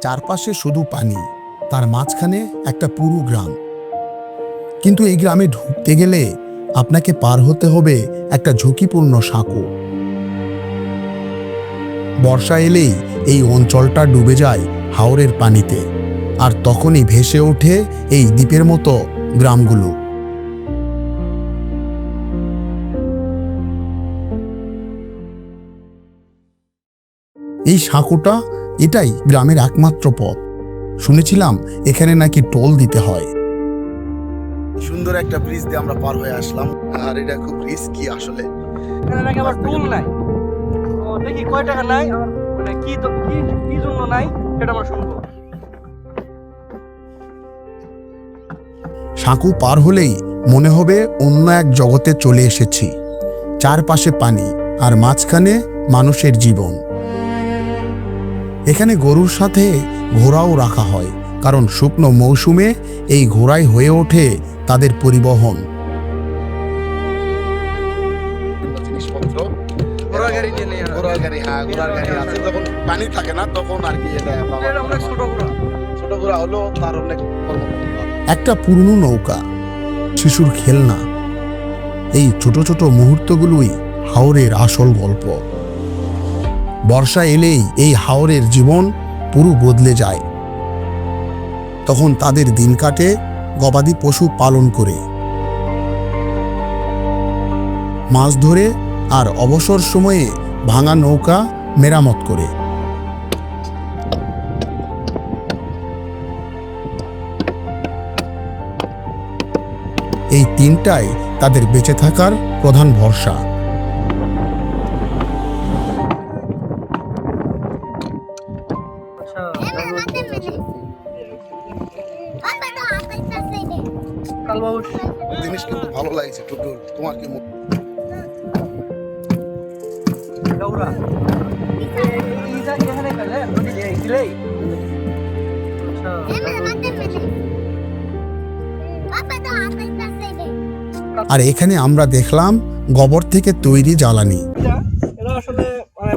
চারপাশে শুধু পানি, তার মাঝখানে একটা পুরো গ্রাম। কিন্তু এই গ্রামে ঢুকতে গেলে আপনাকে পার হতে হবে একটা ঝুঁকিপূর্ণ সাঁকো। বর্ষা এলেই এই অঞ্চলটা ডুবে যায় হাওরের পানিতে, আর তখনই ভেসে ওঠে এই দ্বীপের মতো গ্রামগুলো। এই সাঁকোটা, এটাই গ্রামের একমাত্র পথ। শুনেছিলাম এখানে নাকি টোল দিতে হয়। সুন্দর একটা ব্রিজ দিয়ে আমরা পার হয়ে আসলাম, আর এটা খুব রিস্কি আসলে। এখানে নাকি আবার টোল নাই। ও দেখি কয় টাকা নাই, আর মানে কি তো কি জন্য নাই সেটা আমরা শুনবো। সাঁকো পার হলেই মনে হবে অন্য এক জগতে চলে এসেছি। চারপাশে পানি, আর মাঝখানে মানুষের জীবন। এখানে গরুর সাথে ঘোড়াও রাখা হয়, কারণ শুকনো মৌসুমে এই ঘোড়াই হয়ে ওঠে তাদের পরিবহন। পানি থাকে না তখন আর কি, ছোট ঘোড়া হলো তার অনেক। একটা পুরনো নৌকা, শিশুর খেলনা, এই ছোট ছোট মুহূর্তগুলোই হাওরের আসল গল্প। বর্ষা এলেই এই হাওরের জীবন পুরো বদলে যায়। তখন তাদের দিন কাটে গবাদি পশু পালন করে, মাছ ধরে, আর অবসর সময়ে ভাঙা নৌকা মেরামত করে। এই তিনটাই তাদের বেঁচে থাকার প্রধান ভরসা। জিনিস কিন্তু ভালো লাগছে টুটুল, তোমার কি আর এখানে আমরা দেখলাম গোবর থেকে তৈরি জ্বালানি। এটা আসলে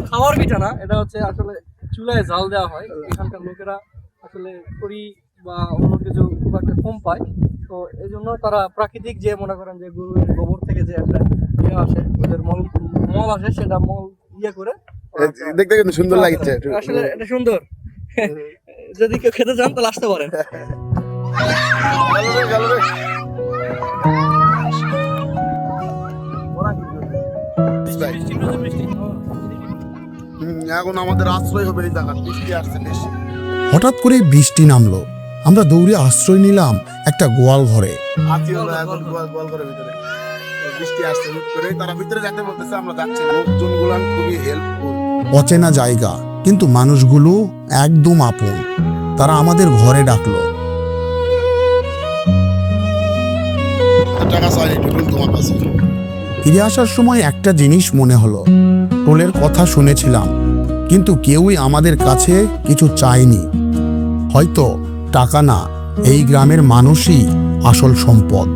খাওয়ার পিঠা না, এটা হচ্ছে আসলে চুলায় জাল দেওয়া হয়। এখানকার লোকেরা আসলে খড়ি বা অন্য কিছু খুব একটা কম পায়, তো এই জন্য তারা প্রাকৃতিক যে মনে করেন যে গরুর গোবর থেকে যে একটা ইয়ে আসে, ওদের মল আসে, সেটা মল ইয়ে করে দেখতে কিন্তু সুন্দর লাগছে। আসলে এটা সুন্দর। যদি কেউ খেতে চান তাহলে আসতে পারেন। এখন আমাদের আশ্রয় হবে এই জায়গা, বৃষ্টি আসছে বেশি। হঠাৎ করে বৃষ্টি নামলো, আমরা দৌড়ে আশ্রয় নিলাম একটা গোয়াল ঘরে। বৃষ্টি আসছে হুট করে, তারা ভিতরে যেতে বলতেছে, আমরা যাচ্ছি না। লোকজনগুলো খুবই হেল্পফুল। অচেনা জায়গা, কিন্তু মানুষগুলো একদম আপন। তারা আমাদের ঘরে ডাকলো। ফিরে আসার সময় একটা জিনিস মনে হলো, টোলের কথা শুনেছিলাম, কিন্তু কেউই আমাদের কাছে কিছু চায়নি। হয়তো টাকা না, এই গ্রামের মানুষই আসল সম্পদ।